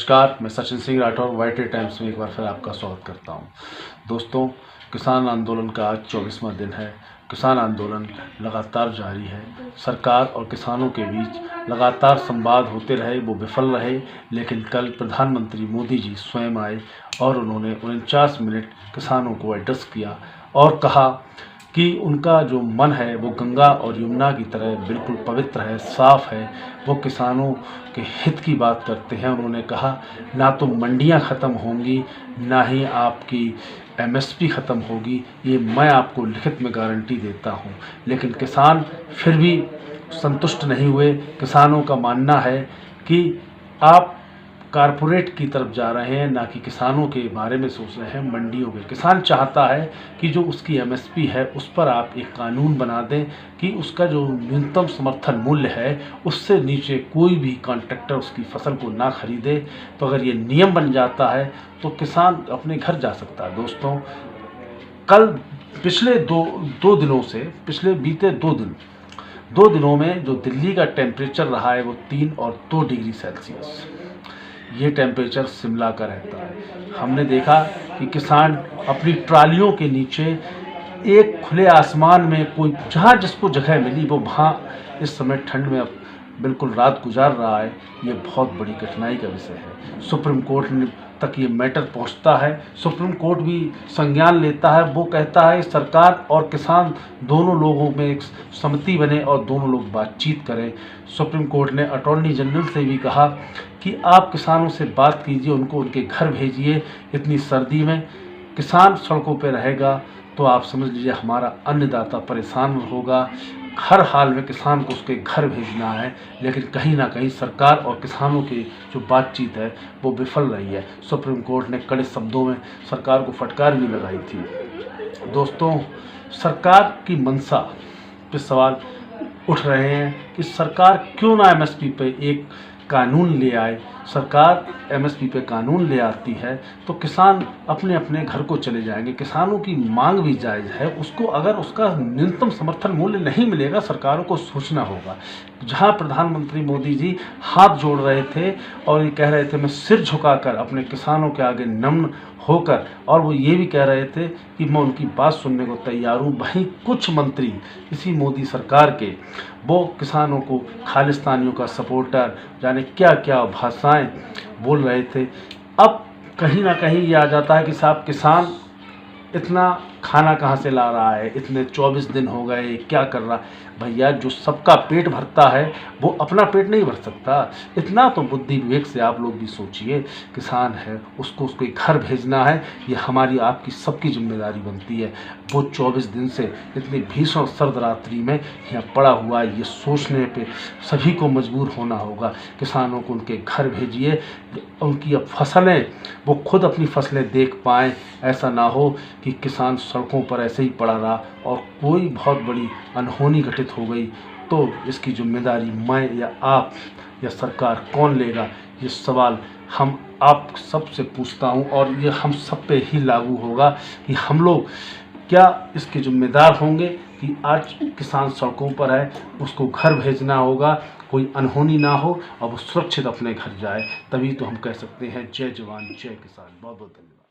नमस्कार, मैं Sachin Singh Rathore white times में एक बार फिर आपका स्वागत करता हूं। दोस्तों, किसान आंदोलन का आज 24वां दिन है। किसान आंदोलन लगातार जारी है। सरकार और किसानों के बीच लगातार संवाद होते रहे, वो विफल रहे, लेकिन कल प्रधानमंत्री मोदी जी स्वयं आए और उन्होंने 49 मिनट किसानों को एड्रेस किया और कहा कि उनका जो मन है वो गंगा और यमुना की तरह बिल्कुल पवित्र है, साफ़ है। वो किसानों के हित की बात करते हैं। उन्होंने कहा ना तो मंडियां ख़त्म होंगी, ना ही आपकी एमएसपी ख़त्म होगी, ये मैं आपको लिखित में गारंटी देता हूँ। लेकिन किसान फिर भी संतुष्ट नहीं हुए। किसानों का मानना है कि आप कारपोरेट की तरफ जा रहे हैं, ना कि किसानों के बारे में सोच रहे हैं। मंडियों के किसान चाहता है कि जो उसकी एमएसपी है उस पर आप एक कानून बना दें कि उसका जो न्यूनतम समर्थन मूल्य है उससे नीचे कोई भी कॉन्ट्रैक्टर उसकी फसल को ना खरीदे। तो अगर ये नियम बन जाता है तो किसान अपने घर जा सकता है। दोस्तों, कल पिछले दो दिनों से बीते 2 दिनों में जो दिल्ली का टेम्परेचर रहा है वो 3 और 2 डिग्री सेल्सियस, ये टेम्परेचर शिमला का रहता है। हमने देखा कि किसान अपनी ट्रालियों के नीचे एक खुले आसमान में कोई जहाँ जिसको जगह मिली वो वहाँ इस समय ठंड में अब बिल्कुल रात गुजार रहा है। ये बहुत बड़ी कठिनाई का विषय है। सुप्रीम कोर्ट तक ये मैटर पहुंचता है। सुप्रीम कोर्ट भी संज्ञान लेता है। वो कहता है सरकार और किसान दोनों लोगों में एक सहमति बने और दोनों लोग बातचीत करें। सुप्रीम कोर्ट ने अटॉर्नी जनरल से भी कहा कि आप किसानों से बात कीजिए, उनको उनके घर भेजिए। इतनी सर्दी में किसान सड़कों पर रहेगा तो आप समझ लीजिए हमारा अन्नदाता परेशान होगा। हर हाल में किसान को उसके घर भेजना है, लेकिन कहीं ना कहीं सरकार और किसानों की जो बातचीत है वो विफल रही है। सुप्रीम कोर्ट ने कड़े शब्दों में सरकार को फटकार भी लगाई थी। दोस्तों, सरकार की मंशा पे सवाल उठ रहे हैं कि सरकार क्यों ना एमएसपी पे एक कानून ले आए। सरकार एमएसपी पे कानून ले आती है तो किसान अपने अपने घर को चले जाएंगे। किसानों की मांग भी जायज़ है। उसको अगर उसका न्यूनतम समर्थन मूल्य नहीं मिलेगा, सरकारों को सोचना होगा। जहां प्रधानमंत्री मोदी जी हाथ जोड़ रहे थे और ये कह रहे थे मैं सिर झुकाकर अपने किसानों के आगे नम्र होकर, और वो ये भी कह रहे थे कि मैं उनकी बात सुनने को तैयार हूँ, वहीं कुछ मंत्री इसी मोदी सरकार के वो किसानों को खालिस्तानियों का सपोर्टर जाने क्या क्या भाषाएं बोल रहे थे। अब कहीं ना कहीं ये आ जाता है कि साहब किसान इतना खाना कहाँ से ला रहा है, इतने 24 दिन हो गए, क्या कर रहा भैया। जो सबका पेट भरता है वो अपना पेट नहीं भर सकता। इतना तो बुद्धि विवेक से आप लोग भी सोचिए। किसान है, उसको उसके घर भेजना है, ये हमारी आपकी सबकी जिम्मेदारी बनती है। वो 24 दिन से इतनी भीषण सर्द रात्रि में यहाँ पड़ा हुआ है, ये सोचने पे सभी को मजबूर होना होगा। किसानों को उनके घर भेजिए, उनकी अब फसलें वो खुद अपनी फसलें देख पाएँ। ऐसा ना हो कि किसान सड़कों पर ऐसे ही पड़ा रहा और कोई बहुत बड़ी अनहोनी घटित हो गई तो इसकी जिम्मेदारी मैं या आप या सरकार कौन लेगा। ये सवाल हम आप सबसे पूछता हूँ और ये हम सब पे ही लागू होगा कि हम लोग क्या इसके जिम्मेदार होंगे कि आज किसान सड़कों पर है, उसको घर भेजना होगा, कोई अनहोनी ना हो और वो सुरक्षित अपने घर जाए। तभी तो हम कह सकते हैं जय जवान जय किसान। बहुत बहुत धन्यवाद।